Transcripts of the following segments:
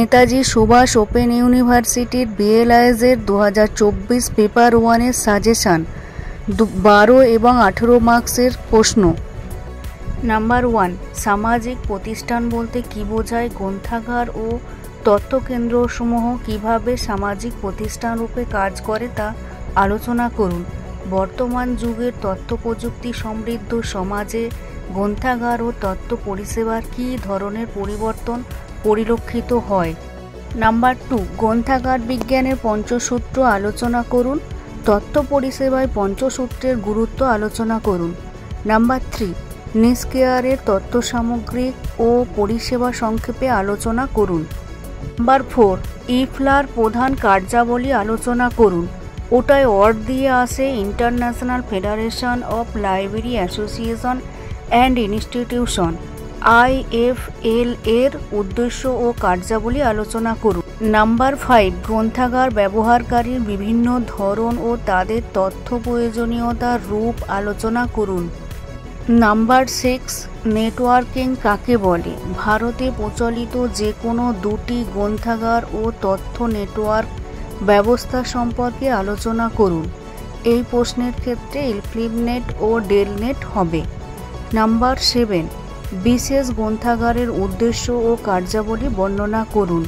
Netaji Subhash open ইউনিভার্সিটির বিএলআইএস এর 2024 paper 1 এর সাজেশন 12 এবং 18 মার্কসের প্রশ্ন। নাম্বার 1, সামাজিক প্রতিষ্ঠান বলতে কী বোঝায়? গ্রন্থাগার ও তথ্যকেন্দ্রসমূহ কিভাবে সামাজিক প্রতিষ্ঠান রূপে কাজ করে তা আলোচনা করুন। বর্তমান যুগের তথ্য প্রযুক্তি সমৃদ্ধ সমাজে গ্রন্থাগার ও তথ্য পরিষেবার কী ধরনের পরিবর্তন পরিলক্ষিত হয়? নাম্বার 2, গ্রন্থাগার বিজ্ঞানের পঞ্চসূত্র আলোচনা করুন। তথ্য পরিষেবায় পঞ্চসূত্রের গুরুত্ব আলোচনা করুন। নাম্বার 3, নিষ্ক্রিয়ারের তথ্য সামগ্রী ও পরিষেবা সংক্ষেপে আলোচনা করুন। নাম্বার 4, ইফলার প্রধান কার্যাবলী আলোচনা করুন। ওটায় অর দিয়ে আসে international federation of library association and institution IFL এর উদ্দেশ্য ও কার্যাবলী আলোচনা করুন। নাম্বার 5, গ্রন্থাগার ব্যবহারকারীর বিভিন্ন ধরন ও তাদের তথ্য প্রয়োজনীয়তার রূপ আলোচনা করুন। নাম্বার 6, নেটওয়ার্কিং কাকে বলে? ভারতে প্রচলিত যে কোনো দুটি গ্রন্থাগার ও তথ্য নেটওয়ার্ক ব্যবস্থা সম্পর্কে আলোচনা করুন। এই প্রশ্নের ক্ষেত্রে ইনফিনিট ও ডেলনেট হবে। নাম্বার 7, বিশেষ গ্রন্থাগারের উদ্দেশ্য ও কার্যাবলী বর্ণনা করুন।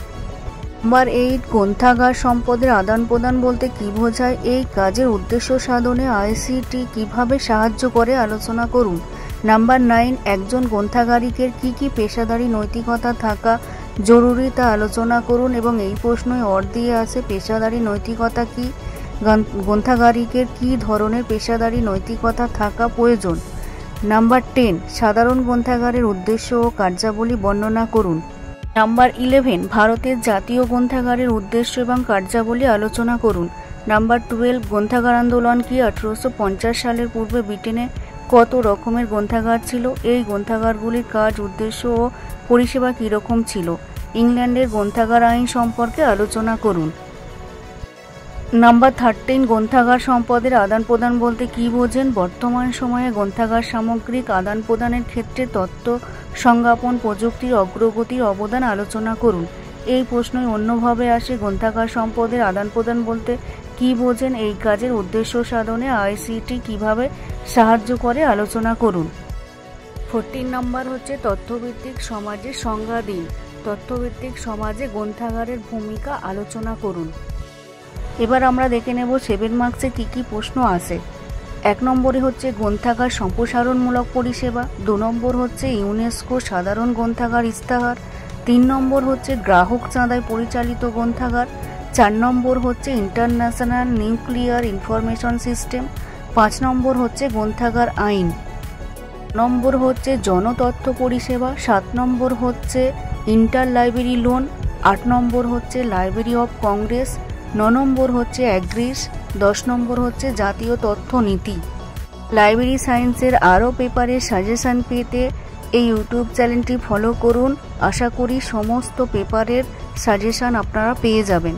নাম্বার 8, গ্রন্থাগার সম্পদের আদান প্রদান বলতে কী বোঝায়? এই কাজের উদ্দেশ্য সাধনে ICT কিভাবে সাহায্য করে আলোচনা করুন। নাম্বার 9, একজন গ্রন্থাগারিকের কী কী পেশাদারী নৈতিকতা থাকা জরুরি তা আলোচনা করুন এবং এই প্রশ্নই অর দিয়ে আসে পেশাদারী নৈতিকতা কী? গ্রন্থাগারিকের কী ধরনের পেশাদারী নৈতিকতা থাকা প্রয়োজন? নাম্বার 10, সাধারণ গ্রন্থাগারের উদ্দেশ্য ও কার্যাবলী বর্ণনা করুন। নাম্বার 11, ভারতের জাতীয় গ্রন্থাগারের উদ্দেশ্য এবং কার্যাবলী আলোচনা করুন। নাম্বার 12, গ্রন্থাগার আন্দোলন কি? 1850 সালের পূর্বে ব্রিটেনে কত রকমের গ্রন্থাগার ছিল? এই গ্রন্থাগারগুলির কাজ, উদ্দেশ্য ও পরিষেবা কীরকম ছিল? ইংল্যান্ডের গ্রন্থাগার আইন সম্পর্কে আলোচনা করুন। নাম্বার 13, গ্রন্থাগার সম্পদের আদান প্রদান বলতে কী বোঝেন? বর্তমান সময়ে গ্রন্থাগার সামগ্রিক আদান প্রদানের ক্ষেত্রে তথ্য সংজ্ঞাপন প্রযুক্তির অগ্রগতির অবদান আলোচনা করুন। এই প্রশ্নই অন্যভাবে আসে, গ্রন্থাগার সম্পদের আদান প্রদান বলতে কী বোঝেন? এই কাজের উদ্দেশ্য সাধনে ICT কিভাবে সাহায্য করে আলোচনা করুন। 14 নাম্বার হচ্ছে তথ্যভিত্তিক সমাজের সংজ্ঞা দিন। তথ্যভিত্তিক সমাজে গ্রন্থাগারের ভূমিকা আলোচনা করুন। এবার আমরা দেখে নেব 7 মার্কসে কী কী প্রশ্ন আসে। 1 নম্বরে হচ্ছে গ্রন্থাগার সম্প্রসারণমূলক পরিষেবা। 2 নম্বর হচ্ছে ইউনেস্কো সাধারণ গ্রন্থাগার ইস্তাহার। 3 নম্বর হচ্ছে গ্রাহক চাঁদায় পরিচালিত গ্রন্থাগার। 4 নম্বর হচ্ছে ইন্টারন্যাশনাল নিউক্লিয়ার ইনফরমেশন সিস্টেম। 5 নম্বর হচ্ছে গ্রন্থাগার আইন। নম্বর হচ্ছে জনতথ্য পরিষেবা। 7 নম্বর হচ্ছে ইন্টার লাইব্রেরি লোন। 8 নম্বর হচ্ছে লাইব্রেরি অফ কংগ্রেস। 9 নম্বর হচ্ছে অ্যাগ্রিস। 10 নম্বর হচ্ছে জাতীয় তথ্য নীতি। লাইব্রেরি সায়েন্সের আরও পেপারের সাজেশান পেতে এই ইউটিউব চ্যানেলটি ফলো করুন। আশা করি সমস্ত পেপারের সাজেশান আপনারা পেয়ে যাবেন।